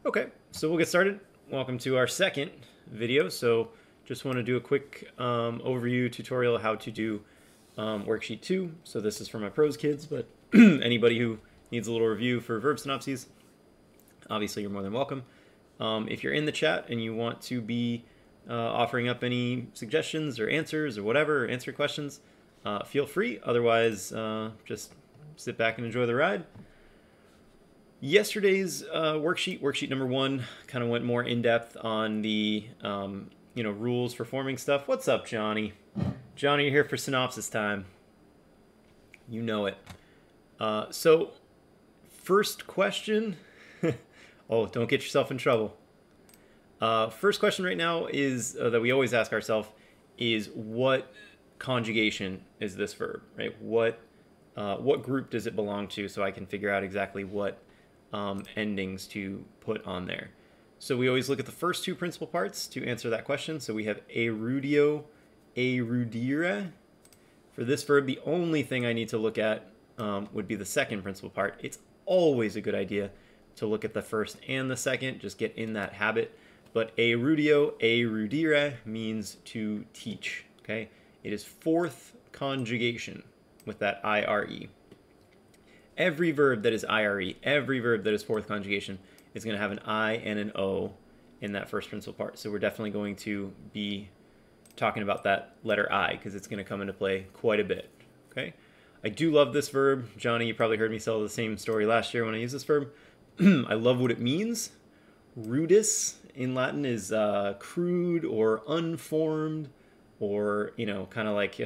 Okay, so we'll get started. Welcome to our second video. So just want to do a quick overview tutorial how to do worksheet 2. So this is for my Prose kids, but anybody who needs a little review for verb synopses, obviously you're more than welcome. If you're in the chat and you want to be offering up any suggestions or answers or whatever, or answer questions, feel free. Otherwise, just sit back and enjoy the ride. Yesterday's worksheet number 1, kind of went more in depth on the rules for forming stuff. What's up, Johnny? Johnny, you're here for synopsis time. You know it. So, first question. Oh, don't get yourself in trouble. First question right now is that we always ask ourselves is what conjugation is this verb, right? What group does it belong to, so I can figure out exactly what endings to put on there. So we always look at the first two principal parts to answer that question. So we have erudio, erudire. For this verb, the only thing I need to look at would be the second principal part. It's always a good idea to look at the first and the second, just get in that habit. But erudio, erudire means to teach, okay? It is fourth conjugation with that IRE. Every verb that is IRE, every verb that is fourth conjugation is going to have an I and an O in that first principal part. So we're definitely going to be talking about that letter I because it's going to come into play quite a bit, okay? I do love this verb. Johnny, you probably heard me tell the same story last year when I used this verb. I love what it means. Rudis in Latin is crude or unformed or, kind of like,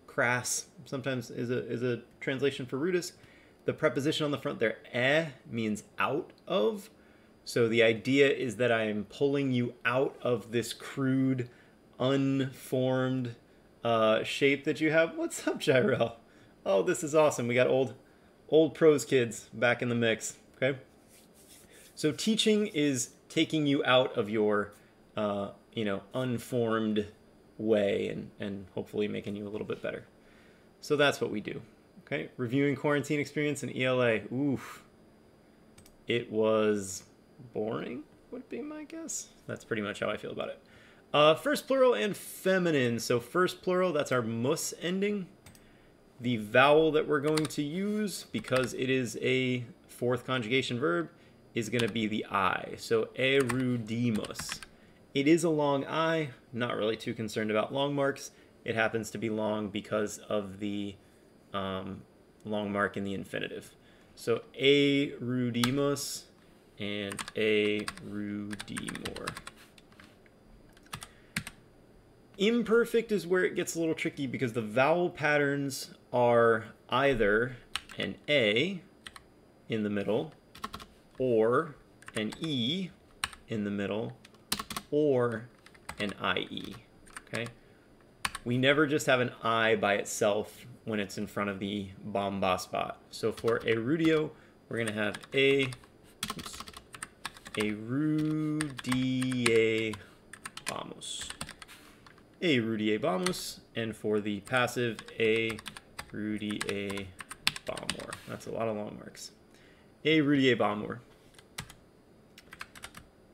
crass sometimes is a translation for rudis. The preposition on the front there, means out of. So the idea is that I am pulling you out of this crude, unformed shape that you have. What's up, Jirel? Oh, this is awesome. We got old Prose kids back in the mix, okay? So teaching is taking you out of your, unformed way and hopefully making you a little bit better. So that's what we do. Okay, reviewing quarantine experience in ELA. Oof. It was boring, would be my guess. That's pretty much how I feel about it. First plural and feminine. So first plural, that's our mus ending. The vowel that we're going to use, because it is a fourth conjugation verb, is going to be the I. So erudimus. It is a long I, not really too concerned about long marks. It happens to be long because of the long mark in the infinitive. So erudimus and erudimor. Imperfect is where it gets a little tricky because the vowel patterns are either an A in the middle or an E in the middle or an IE, okay? We never just have an I by itself when it's in front of the bomba spot. So for erudio, we're gonna have erudie vamos. Erudie vamos, and for the passive, erudie vamor. That's a lot of long marks. Erudie vamor.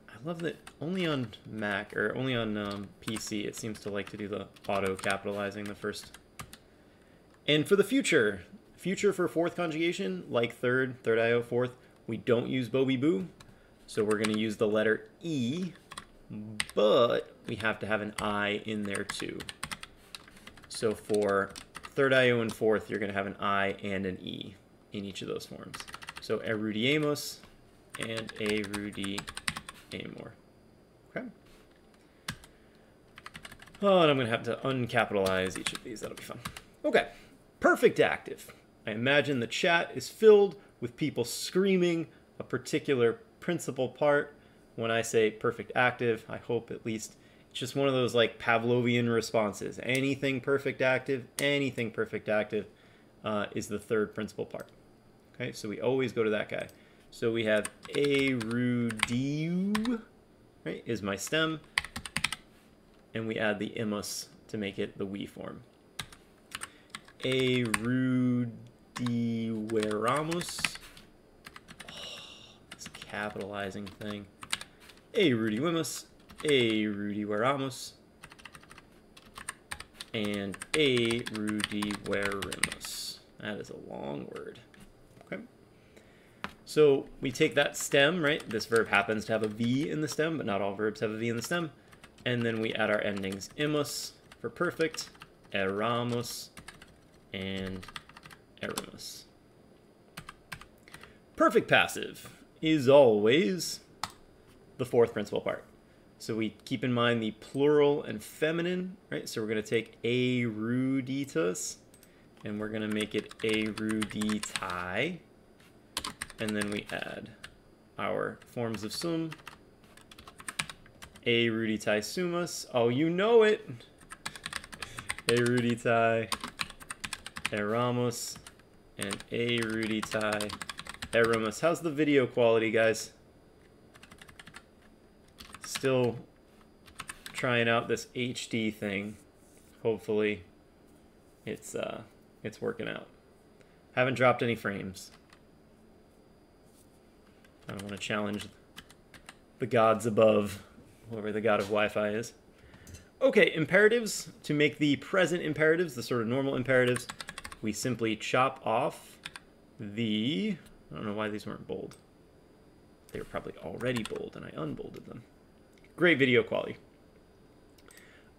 I love that only on Mac or only on PC it seems to like to do the auto capitalizing the first. And for the future for fourth conjugation, like third IO, fourth, we don't use Bobby Boo. So we're going to use the letter E, but we have to have an I in there too. So for third IO and fourth, you're going to have an I and an E in each of those forms. So erudiemos and erudiemor. Okay. Oh, and I'm going to have to uncapitalize each of these. That'll be fun. Okay. Perfect active. I imagine the chat is filled with people screaming a particular principal part. When I say perfect active, I hope at least it's just one of those like Pavlovian responses. Anything perfect active is the third principal part. Okay, so we always go to that guy. So we have erudiu, right, is my stem, and we add the imus to make it the we form. Erudiveramus. Oh, this capitalizing thing. Erudivimus, erudiveramus, and erudiverimus. That is a long word. Okay. So we take that stem, right? This verb happens to have a V in the stem, but not all verbs have a V in the stem. And then we add our endings imus for perfect, eramus, and erimus. Perfect passive is always the fourth principal part. So we keep in mind the plural and feminine, right? So we're going to take eruditus, and we're going to make it eruditae. And then we add our forms of sum. Eruditae sumus. Oh, you know it. Eruditae eramus and eruditae erimus. How's the video quality, guys? Still trying out this HD thing. Hopefully it's working out. Haven't dropped any frames. I don't want to challenge the gods above, whoever the god of Wi-Fi is. Okay, imperatives. To make the present imperatives, the sort of normal imperatives, we simply chop off the... I don't know why these weren't bold. They were probably already bold, and I unbolded them. Great video quality.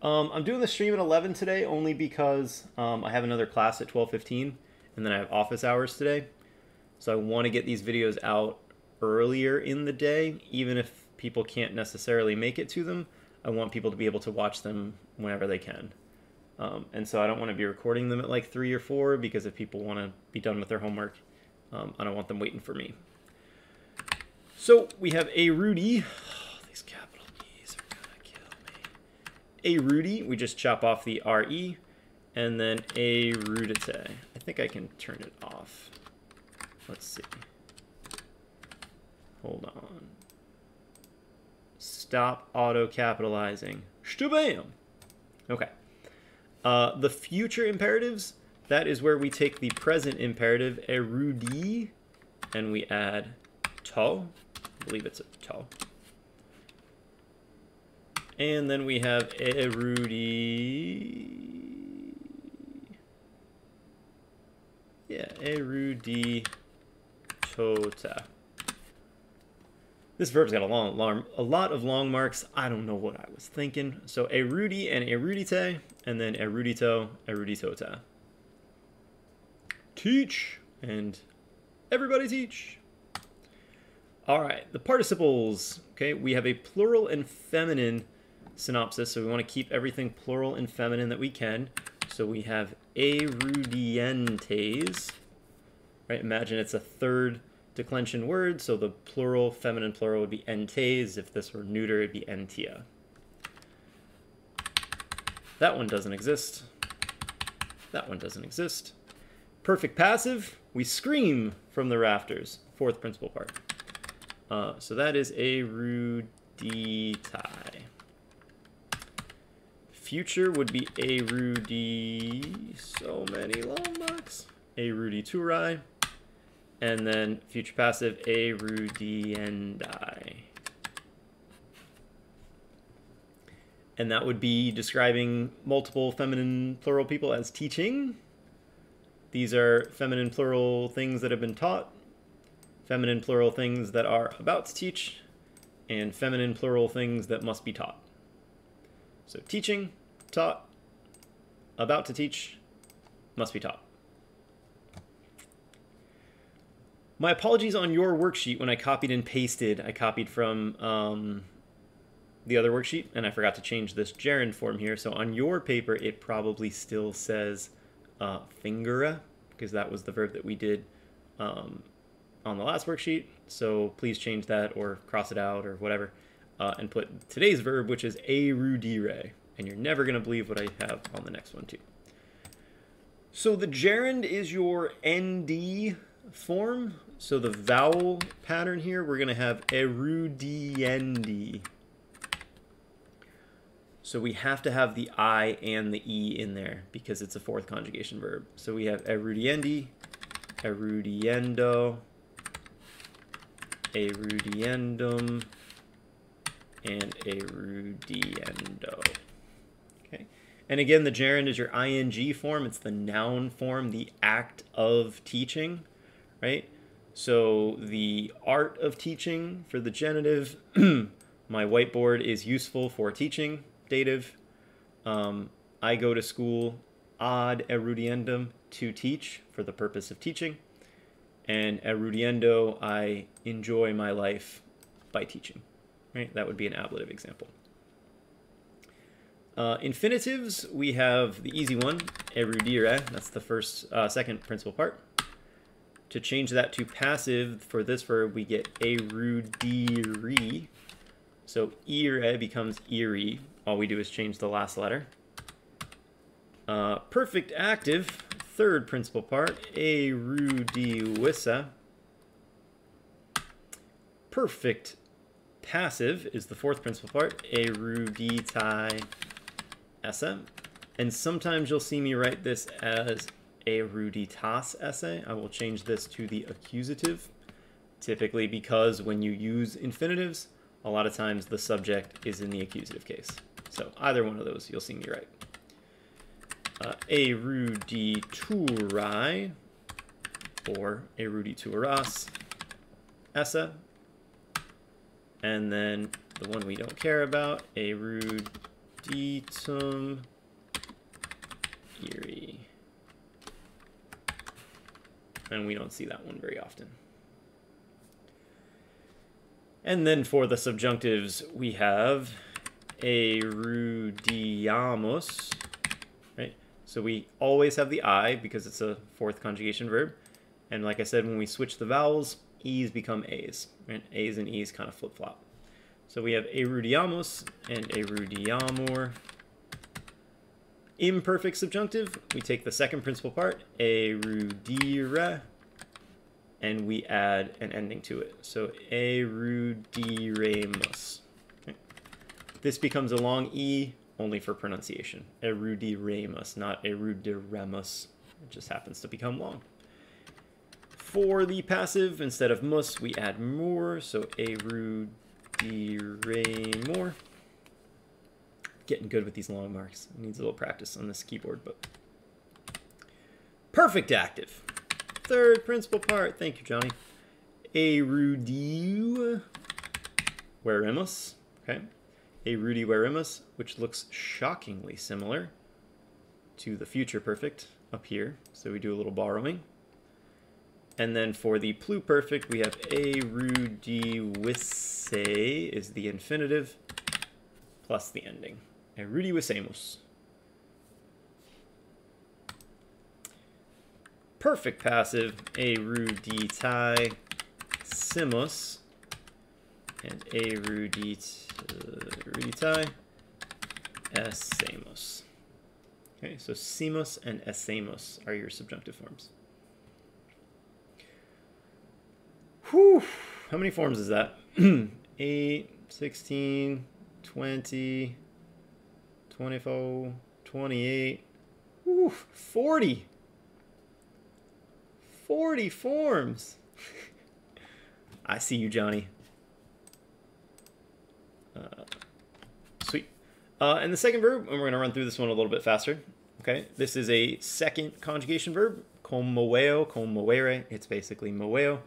I'm doing the stream at 11 today only because I have another class at 12:15, and then I have office hours today. So I want to get these videos out earlier in the day, even if people can't necessarily make it to them. I want people to be able to watch them whenever they can. And so I don't want to be recording them at like 3 or 4, because if people want to be done with their homework, I don't want them waiting for me. So we have erudi. Oh, these capital E's are gonna kill me. Erudi, we just chop off the RE, and then erudite. I think I can turn it off. Let's see. Hold on. Stop auto-capitalizing. Shabam! Okay. The future imperatives, that is where we take the present imperative, erudi, and we add to. I believe it's a to. And then we have erudi. Yeah, eruditota. This verb's got a lot of long marks. I don't know what I was thinking. So erudi and erudite, and then erudito, eruditota. Teach, and everybody teach. All right, the participles. Okay, we have a plural and feminine synopsis, so we want to keep everything plural and feminine that we can. So we have erudientes. Right, imagine it's a third declension word, so the plural, feminine plural would be entes. If this were neuter, it'd be entia. That one doesn't exist. That one doesn't exist. Perfect passive, we scream from the rafters. Fourth principal part. So that is eruditae. Future would be erudi... So many long marks. Eruditurae. And then future passive, erudiendi. And that would be describing multiple feminine plural people as teaching. These are feminine plural things that have been taught, feminine plural things that are about to teach, and feminine plural things that must be taught. So teaching, taught, about to teach, must be taught. My apologies on your worksheet when I copied and pasted. I copied from the other worksheet, and I forgot to change this gerund form here. So on your paper, it probably still says fingera, because that was the verb that we did on the last worksheet. So please change that or cross it out or whatever, and put today's verb, which is erudire. And you're never going to believe what I have on the next one, too. So the gerund is your ND form. So the vowel pattern here, we're going to have erudiendi. So we have to have the I and the E in there because it's a fourth conjugation verb. So we have erudiendi, erudiendo, erudiendum, and erudiendo. Okay. And again, the gerund is your ing form. It's the noun form, the act of teaching, right? So the art of teaching for the genitive, my whiteboard is useful for teaching, dative. I go to school, ad erudiendum, to teach, for the purpose of teaching. And erudiendo, I enjoy my life by teaching, right? That would be an ablative example. Infinitives, we have the easy one, erudire. That's the second principal part. To change that to passive, for this verb, we get erudiri. So ire becomes iri. All we do is change the last letter. Perfect active, third principal part, erudiwissa. Perfect passive is the fourth principal part, eruditai esse. And sometimes you'll see me write this as eruditas esse. I will change this to the accusative, typically because when you use infinitives, a lot of times the subject is in the accusative case. So either one of those you'll see me write. Eruditurai, or erudituras esse. And then the one we don't care about, eruditum iri. And we don't see that one very often. And then for the subjunctives, we have erudiamus, right? So we always have the I because it's a fourth conjugation verb. And like I said, when we switch the vowels, E's become A's, right? A's and E's kind of flip-flop. So we have erudiamus and erudiamur. Imperfect subjunctive, we take the second principal part, erudire, and we add an ending to it. So erudiremus. Okay. This becomes a long E only for pronunciation. Erudiremus, not erudiremus. It just happens to become long. For the passive, instead of mus, we add more, so erudiremur. Getting good with these long marks. It needs a little practice on this keyboard, but perfect active. Third principal part. Thank you, Johnny. Erudiu weremus. Okay. Erudi weremus, which looks shockingly similar to the future perfect up here. So we do a little borrowing. And then for the pluperfect, we have erudiwisse is the infinitive plus the ending. Erudiwissemus. Perfect passive, eruditai simus, and eruditai essemus. Okay, so simus and essemus are your subjunctive forms. Whew, how many forms is that? 8, 16, 20, 24, 28, whew, 40. 40 forms. I see you, Johnny. Sweet. And the second verb, and we're going to run through this one a little bit faster. Okay, this is a second conjugation verb, com moeo, com moere. It's basically moeo.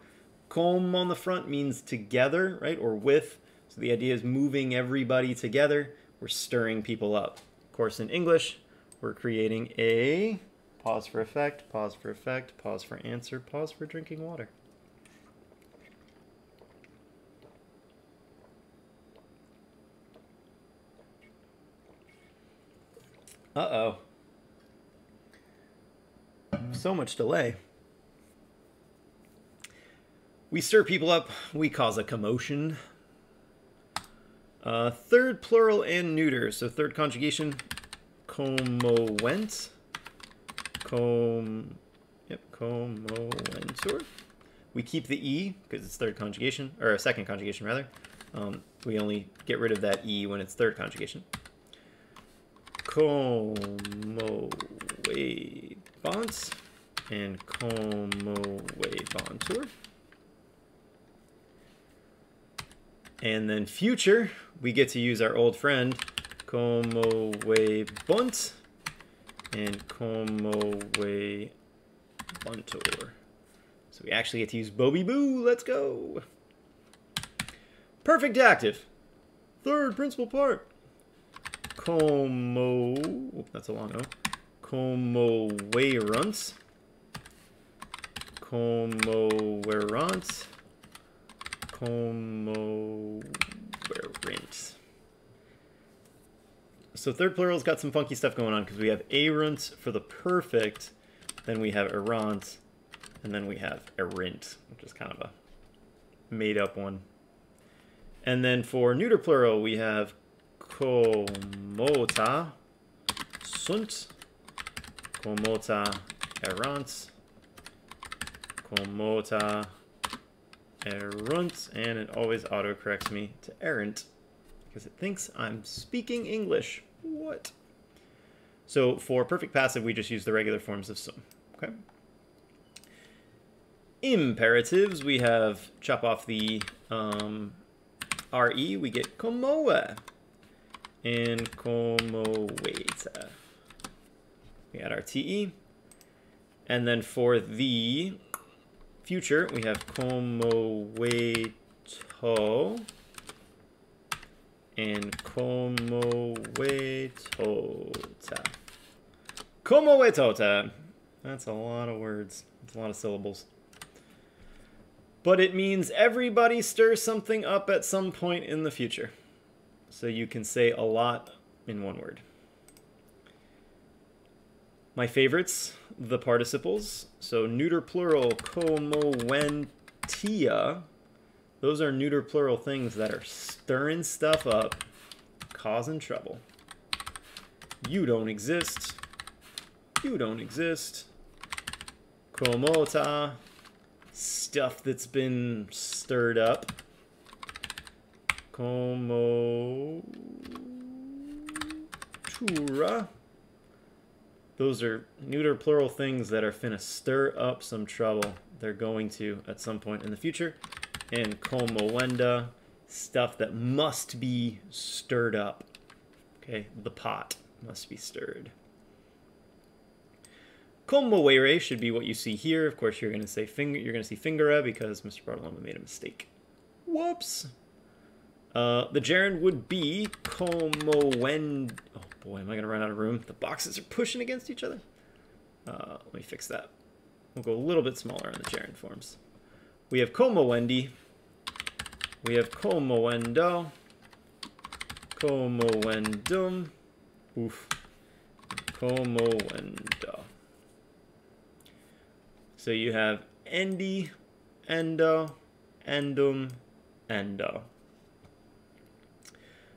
Com on the front means together, right, or with. So the idea is moving everybody together. We're stirring people up. Of course, in English, we're creating a pause for effect, pause for effect, pause for answer, pause for drinking water. Uh-oh. So much delay. We stir people up, we cause a commotion. Third plural and neuter, so third conjugation, commoent. Commoentur. We keep the E because it's third conjugation, or second conjugation rather. We only get rid of that E when it's third conjugation. Commoebont and commoebontur. And then future, we get to use our old friend, como we bunt, and como we buntor. So we actually get to use Bobby Boo. Let's go. Perfect active. Third principal part. Como, that's a long O. Como werant. Como werant. Como werant. So third plural's got some funky stuff going on because we have erant for the perfect, then we have erant, and then we have erint, which is kind of a made-up one. And then for neuter plural, we have commota sunt, commota erant, commota erunt, and it always autocorrects me to errant because it thinks I'm speaking English. What? So for perfect passive, we just use the regular forms of sum. Okay. Imperatives, we have chop off the RE, we get comoa and comoeta. We add our TE. And then for the future, we have comoeto and comoetota. Comoetota. That's a lot of words. That's a lot of syllables. But it means everybody stirs something up at some point in the future. So you can say a lot in one word. My favorites, the participles. So neuter plural, comoentia. Those are neuter plural things that are stirring stuff up, causing trouble. You don't exist. You don't exist. Comota. Stuff that's been stirred up. Comotura. Those are neuter plural things that are finna stir up some trouble. They're going to at some point in the future. And comoenda, stuff that must be stirred up. Okay, the pot must be stirred. Comoere should be what you see here. Of course, you're going to say see fingera because Mr. Bartolome made a mistake. Whoops. The gerund would be comoend. Oh boy, am I going to run out of room? The boxes are pushing against each other. Let me fix that. We'll go a little bit smaller on the gerund forms. We have comoendi. We have comoendo. Comoendum. Oof. Comoendo. So you have endi, endo, endum, endo.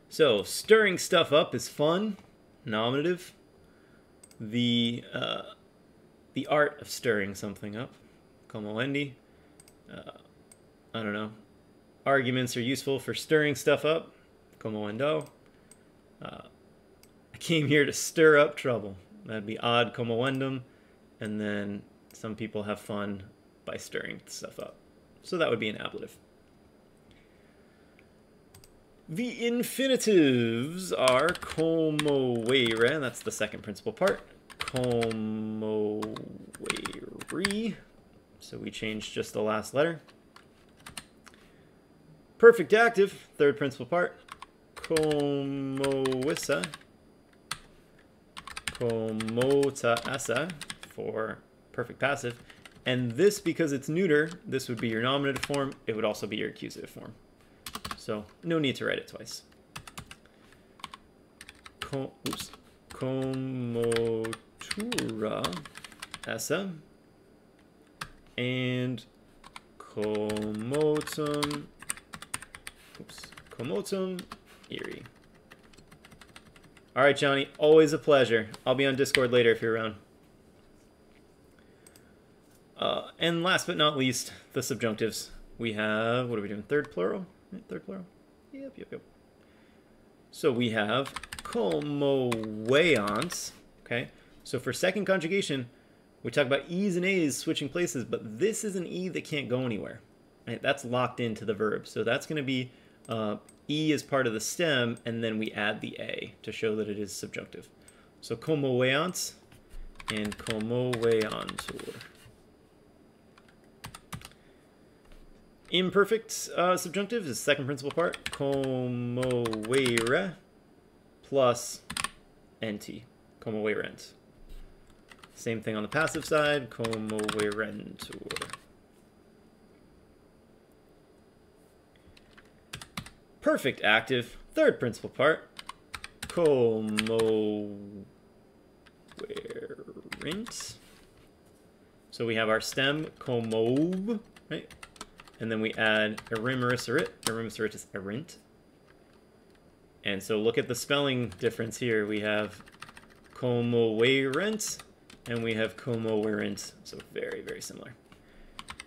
So stirring stuff up is fun, nominative. The art of stirring something up, comoendi. I don't know. Arguments are useful for stirring stuff up, comoendo. I came here to stir up trouble. That'd be ad comoendum, and then some people have fun by stirring stuff up. So that would be an ablative. The infinitives are comoere, that's the second principal part. Comoere. So we changed just the last letter. Perfect active, third principal part. Comoissa. Comotaessa for perfect passive. And this, because it's neuter, this would be your nominative form. It would also be your accusative form. So no need to write it twice. Comotura essa and comotum. Comotum iri. All right, Johnny, always a pleasure. I'll be on Discord later if you're around. And last but not least, the subjunctives. We have, what are we doing? Third plural? Third plural? Yep. So we have comoveant. Okay, so for second conjugation, we talk about E's and A's switching places, but this is an E that can't go anywhere. Right? That's locked into the verb. So that's going to be E is part of the stem, and then we add the A to show that it is subjunctive. So como veant and como veantur. Imperfect subjunctive is the second principal part. Como vere plus nt. Como verent. Same thing on the passive side. Como verentur. Perfect active, third principal part. Como verent. So we have our stem, como, right? And then we add erimericerit. Erimericerit is erint. And so look at the spelling difference here. We have como verent, and we have como verent. So very, very similar.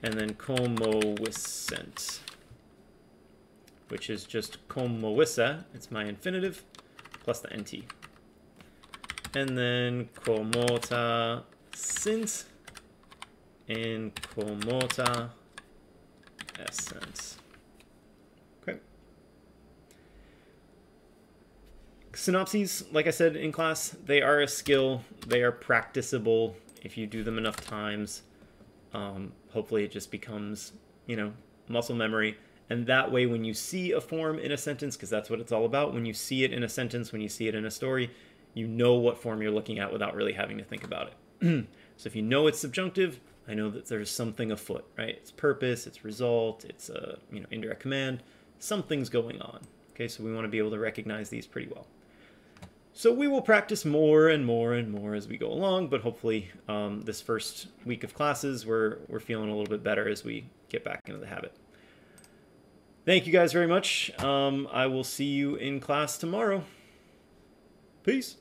And then como wiscent, which is just como wissa. It's my infinitive plus the nt. And then comota sint and comota essence. Okay. Synopses, like I said in class, they are a skill. They are practicable if you do them enough times. Hopefully it just becomes, you know, muscle memory. And that way when you see a form in a sentence, because that's what it's all about, when you see it in a sentence, when you see it in a story, you know what form you're looking at without really having to think about it. So if you know it's subjunctive, I know that there's something afoot, right? It's purpose, it's result, it's a indirect command. Something's going on. Okay, so we want to be able to recognize these pretty well. So we will practice more and more and more as we go along, but hopefully this first week of classes, we're feeling a little bit better as we get back into the habit. Thank you guys very much. I will see you in class tomorrow. Peace.